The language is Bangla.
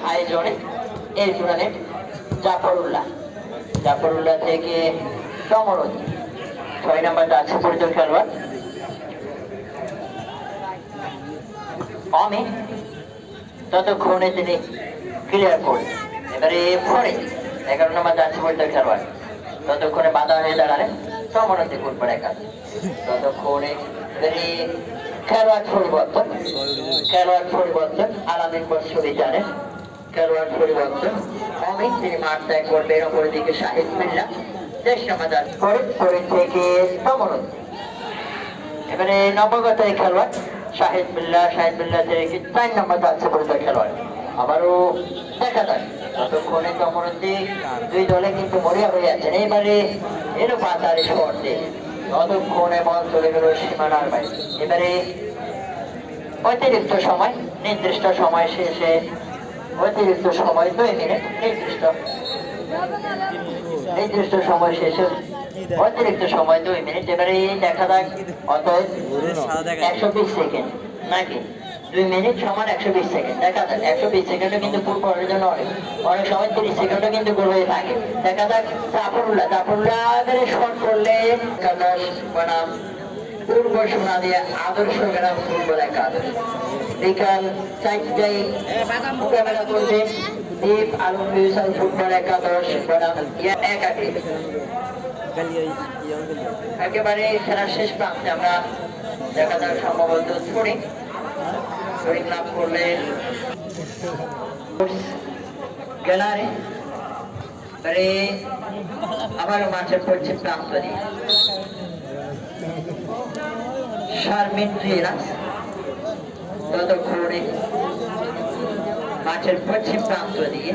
হাই জোনে এই টুর্নামেন্ট জাফরুল্লাহ থেকে সমরতি 6 নম্বর আছে পরিচয় খেলোয়াড় অমি ততক্ষণে তিনি ক্লিয়ার করে এবারে পরে 11 নম্বর আছে পরিচয় খেলোয়াড় ততক্ষণে বাধা হয়ে দাঁড়ালেন সমরতি ফুটবল একাদশ ততক্ষণে খেলোয়াড় পরিবর্তন আলামিন বৎসরী জানেন খেলোয়াড় পরিবর্তন অমিন তিনি মাঠ ত্যাগ করবেন ওপরের দিকে শাহিদ মিল্লা 23 নম্বর ফরিদ থেকে সমরতি এবারে নবগত এই খেলোয়াড় শাহিদ মিল্লা থেকে 4 নম্বর আছে পরিচয় খেলোয়াড় আবারও দেখা যায় ততক্ষণে সমরতি দুই দলে কিন্তু মরিয়া হয়ে আছেন এবারে এরও পাতার স্পর্শে ততক্ষণে বল চলে গেল সীমানার বাইরে এবারে অতিরিক্ত সময় নির্দিষ্ট সময় শেষে অতিরিক্ত সময় 2 মিনিট নির্দিষ্ট সময় শেষে অতিরিক্ত সময় 2 মিনিট এবারে দেখা যাক অতএব 120 সেকেন্ড নাকি 2 মিনিট সমান 120 সেকেন্ড দেখা যাক 120 সেকেন্ডও কিন্তু ফুটবলের জন্য অনেক সময় 30 সেকেন্ডও কিন্তু গোল হয়ে থাকে দেখা যাক জাফরুল্লাহ শট করলে বনাম পূর্ব সোনা দিয়ে আদর্শ গ্রাম ফুটবল একাদশ বিকাল 4টায় মোকাবেলা করবে দীপ আলম ফিউচার ফুটবল একাদশ বনাম একাডেমি একেবারে খেলার শেষ প্রান্তে আমরা দেখা যাক সম্ভবত স্কোরিং লাভ করলে গ্যালারি আবারও মাঠের পশ্চিম প্রান্ত দিয়ে শারমিন রিয়াজ ততক্ষণে মাঠের পশ্চিম প্রান্ত দিয়ে